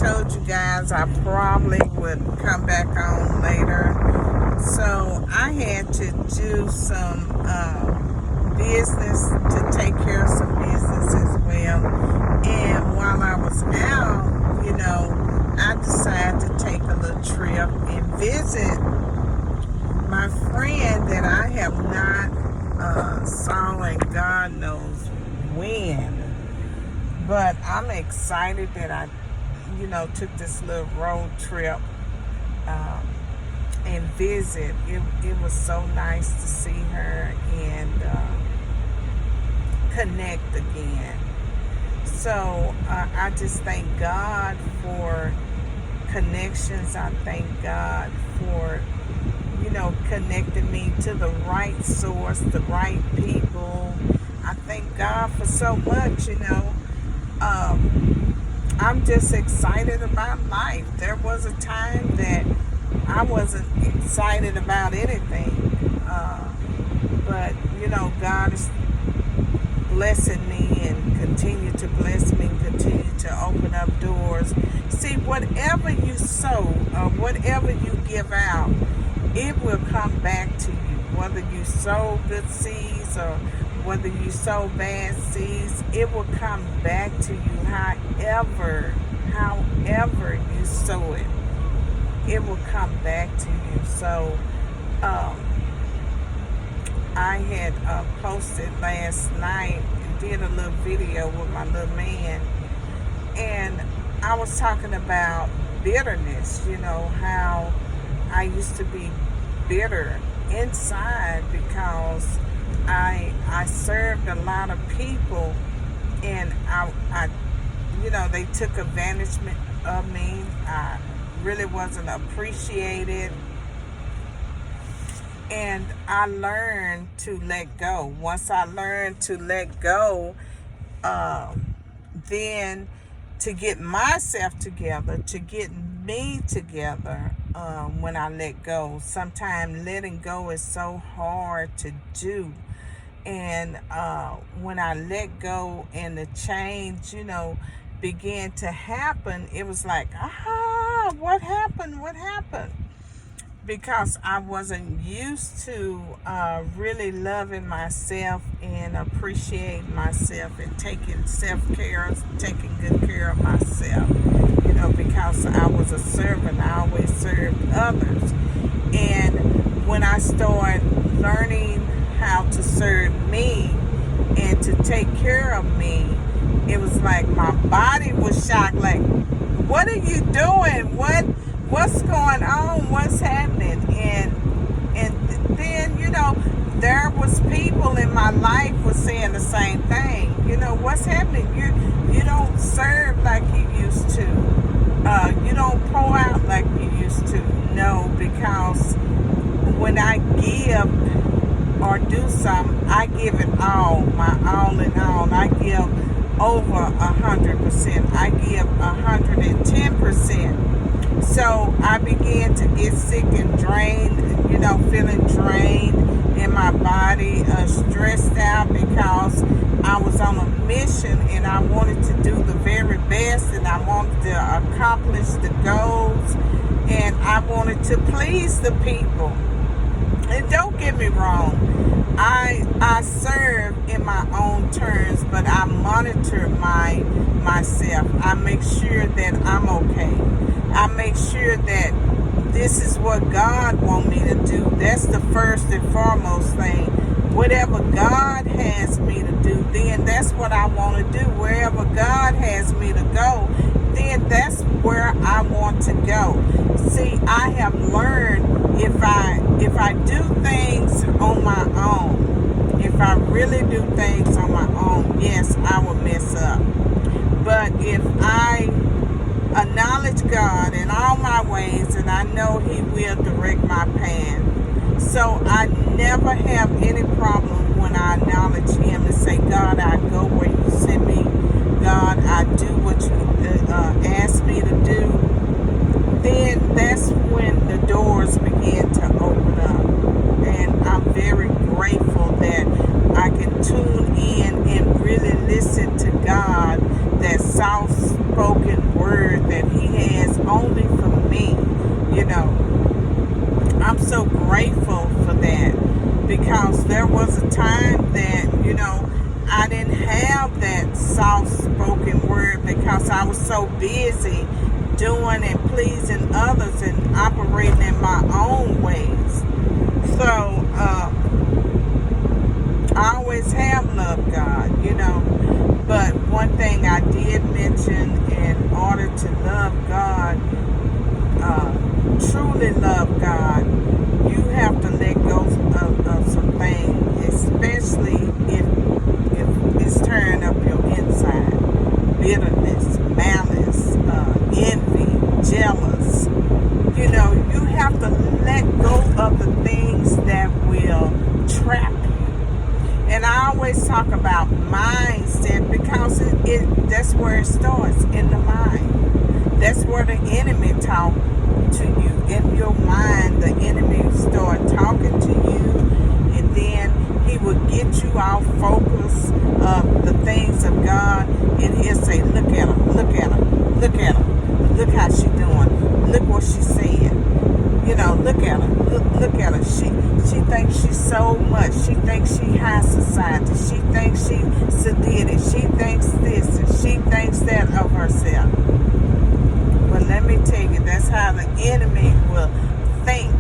told you guys I probably would come back on later. So I had to do some business, to take care of some business as well. And while I was out, I decided to take a little trip and visit my friend that I have not saw in God knows when. But I'm excited that I took this little road trip and visit. It was so nice to see her and connect again. So I just thank God for connections. I thank God for connecting me to the right source, the right people. I thank God for so much. I'm just excited about life. There was a time that I wasn't excited about anything. But, God is blessing me and continue to bless me, continue to open up doors. See, whatever you sow or whatever you give out, it will come back to you. Whether you sow good seeds or whether you sow bad seeds, it will come back to you. However you sow it, it will come back to you. So I had posted last night and did a little video with my little man, and I was talking about bitterness, how I used to be bitter inside because I served a lot of people, and I they took advantage of me. I really wasn't appreciated, and I learned to let go. Once I learned to let go, then to get myself together, to get me together, when I let go. Sometimes letting go is so hard to do. And when I let go and the change, began to happen, it was like, what happened? Because I wasn't used to really loving myself and appreciating myself and taking self-care, taking good care of myself, because I was a servant. I always served others. And when I started learning how to serve me and to take care of me, it was like my body was shocked, like, what are you doing? What's going on? What's happening? And then, there was people in my life was saying the same thing. What's happening? You don't serve like you used to. You don't pour out like you used to. No, because when I give or do something, I give it all, my all in all. I give over 100%. I give 110%. So I began to get sick and drained, feeling drained in my body, stressed out because I was on a mission and I wanted to do the very best, and I wanted to accomplish the goals, and I wanted to please the people. And don't get me wrong, I serve in my own terms, but I monitor myself. I make sure that I'm okay. I make sure that this is what God wants me to do. That's the first and foremost thing. Whatever God has me to do, then that's what I want to do. Wherever God has me to go, then that's where I want to go. See, I have learned if I do things on my own, if I really do things on my own, yes, I will mess up. But if I acknowledge God in all my ways, and I know He will direct my path. So I never have any problem when I acknowledge Him and say, God, I go where you send me. God, I do what you ask me to do. Then that's when the doors begin to open up. And I'm very grateful that I can tune in and really listen to God, that soft-spoken word that He You know, I didn't have that soft-spoken word because I was so busy doing and pleasing others and operating in my own ways. So, I always have loved God, you know. But one thing I did mention, in order to love God, truly love God, you have to let go of some things, especially if it's tearing up your inside. Bitterness, malice, envy, jealous. You know, you have to let go of the things that will trap you. And I always talk about mindset because that's where it starts, in the mind. That's where the enemy talks to you. In your mind, the enemy start talking to you, and then he will get you off focus of the things of God, and he'll say, look at her, look at her, look at her, look how she doing, look what she said. You know, look at her. Look at her. She thinks she's so much. She thinks she high society. She thinks she sedated. She thinks this and she thinks that of herself. But let me tell you, that's how the enemy will think.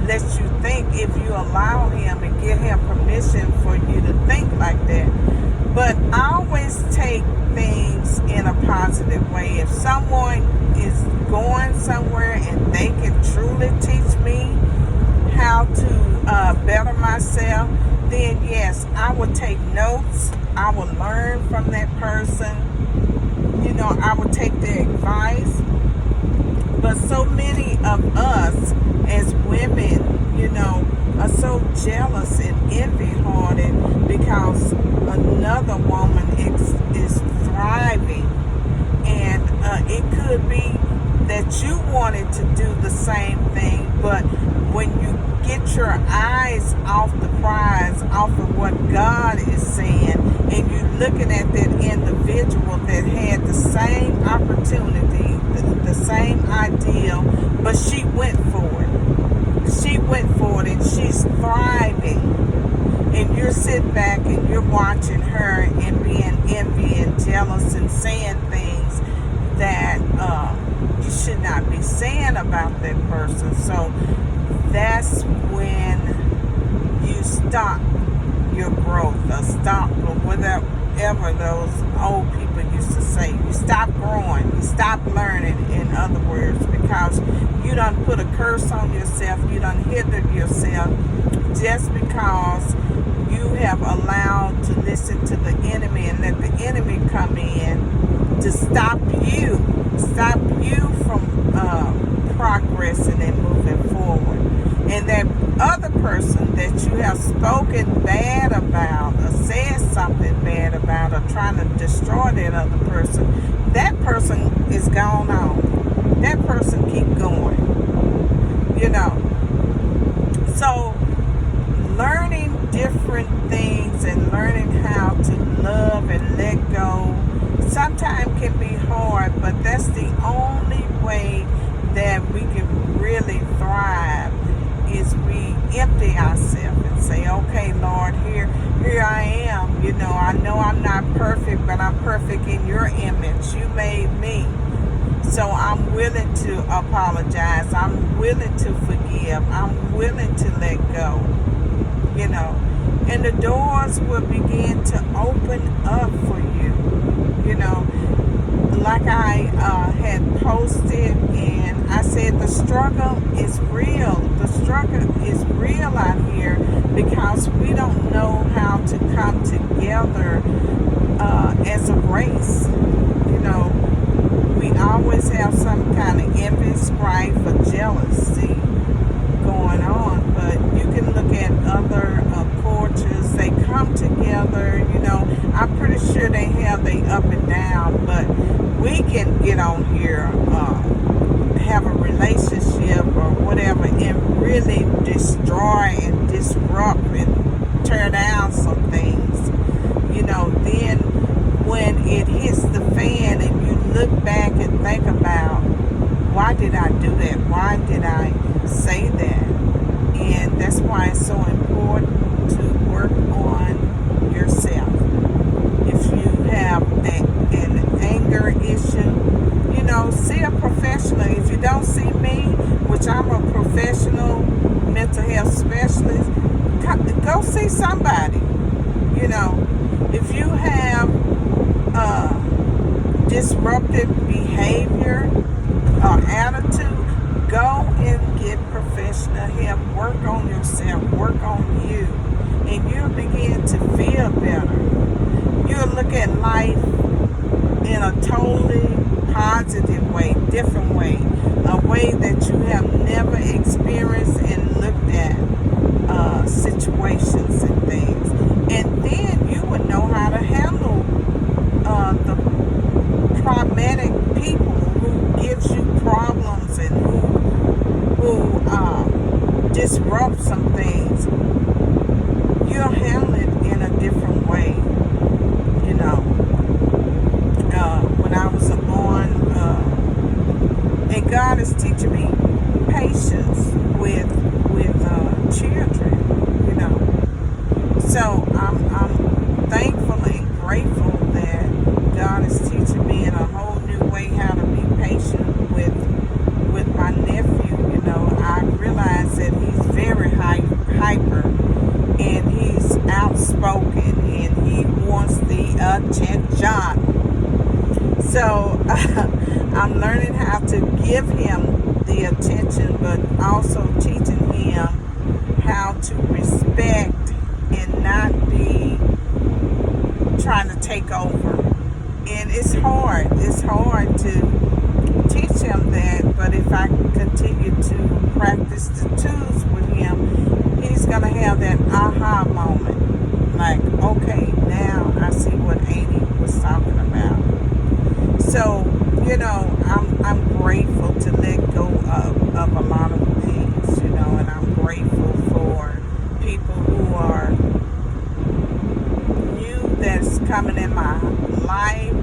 Let you think if you allow him and give him permission for you to think like that. But I always take things in a positive way. If someone is going somewhere and they can truly teach me how to better myself, then yes, I will take notes. I will learn from that person. You know, I will take their advice. But so many of us as women, you know, are so jealous and envy-hearted because another woman is thriving. And it could be that you wanted to do the same thing, but when you get your eyes off the prize, off of what God is saying, and you're looking at that individual that had the same opportunity, the same ideal, but she went for it. She went for it and she's thriving. And you're sitting back and you're watching her and being envy and jealous and saying things that you should not be saying about that person. So that's when you stop your growth, or stop, or whatever those old people used to say. You stop growing, you stop learning, in other words, because you done put a curse on yourself, you done hindered yourself just because you have allowed to listen to the enemy and let the enemy come in to stop you from progressing and moving forward. And that other person that you have spoken bad about or said something bad about or trying to destroy that other person is gone on. That person keep going. You know. So learning different things and learning how to love and let go sometimes can be hard, but that's the only way that we can really thrive, is we empty ourselves and say, okay, Lord, here I am. You know I'm not perfect, but I'm perfect in your image. You made me. So I'm willing to apologize. I'm willing to forgive. I'm willing to let go. You know, and the doors will begin to open up for you. You know, like I had posted, and I said the struggle is real. The struggle is real out here because we don't know how to come together as a race. You know, we always have some kind of envy, strife, or jealousy going on. But you can look at other cultures. They come together. You know, I'm pretty sure they have their up and down, but we can get on here, have a relationship or whatever, and really destroy and disrupt and tear down some things. You know, if you have disruptive behavior or attitude, go and get professional help. Work on yourself. Work on you. And you'll begin to feel better. You'll look at life in a totally positive way, different way, a way that you have never experienced and looked at situations and things. And then you would know how to handle the problematic people who gives you problems and who disrupt some things. You'll handle it in a different way. You know, when I was born, and God is teaching me patience with children. You know, so I'm thankful and grateful that God is teaching me in a whole new way how to be patient with my nephew. You know, I realize that he's very hyper, and he's outspoken, and he wants the attention. So I'm learning how to give him the attention, but also teaching him how to respect and not be trying to take over. And it's hard. It's hard to teach him that, but if I continue to practice the tools with him, he's going to have that aha moment. Like, okay, now I see what Amy was talking about. So, you know, I'm grateful to let go of a lot of things, you know, and I'm grateful for people who are new that's coming in my life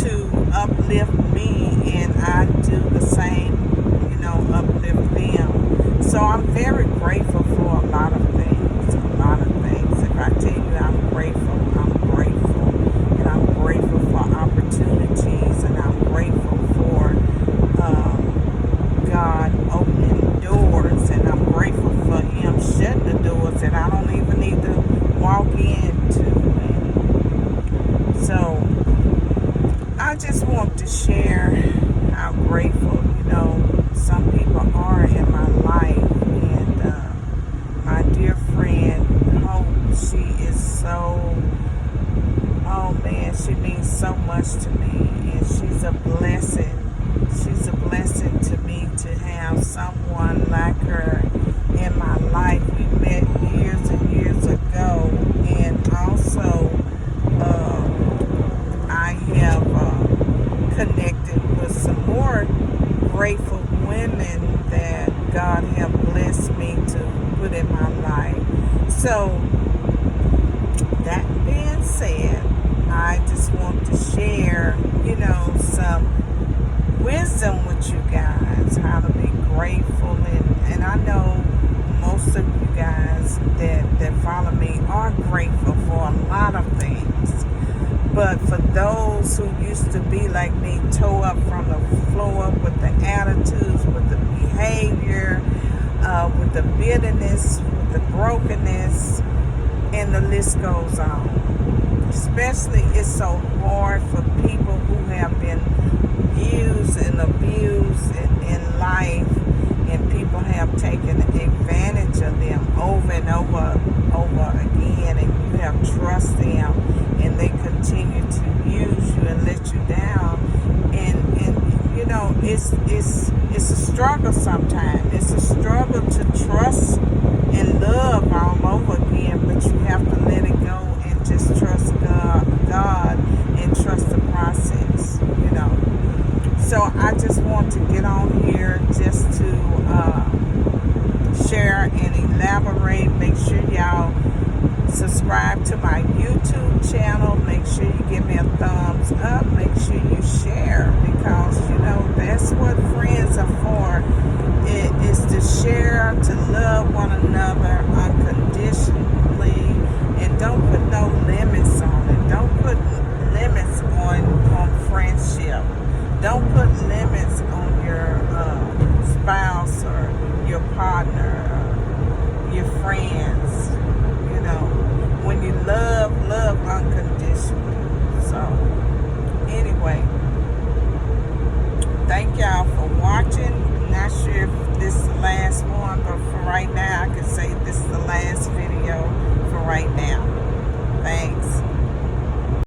to uplift me, and I do the same, you know, uplift them. So I'm very grateful for a lot of things, If I tell you I'm grateful, I'm grateful. And I'm grateful for opportunities, and I'm grateful for God opening doors, and I'm grateful for Him shutting the doors that I don't even need to walk into. And so I just want to share how grateful, you know, some people are in my life. And my dear friend Hope, she is so, oh man, she means so much to me, and she's a blessing. She's a blessing to me to have someone like her in my life. We met years and years ago, and also I have connected with some more grateful women that God have blessed me to put in my life. So, that being said, I just want to share, you know, some wisdom with you guys, how to be grateful. And I know most of you guys that follow me are grateful for a lot of things. But for those who used to be like me, toe up from the floor with the attitudes, with the behavior, with the bitterness, with the brokenness, and the list goes on. Especially, it's so hard for people who have been used and abused in life, and people have taken advantage of them over and over again, and you have trust them, and they continue to use you and let you down. And you know, it's a struggle sometimes. It's a struggle to trust and love all over again, but you have to let it go and just trust God and trust the process, you know. So I just want to get on here just to share and elaborate. Make sure y'all subscribe to my YouTube channel. Make sure you give me a thumbs up. Make sure you share, because, you know, that's what friends are for. It is to share, to love one another unconditionally, and don't put no limits on it. Don't put limits on friendship. Don't put limits on your spouse or your partner, or your friends. You know, when you love unconditionally. So anyway, thank y'all for watching. Not sure if this is the last one, but for right now,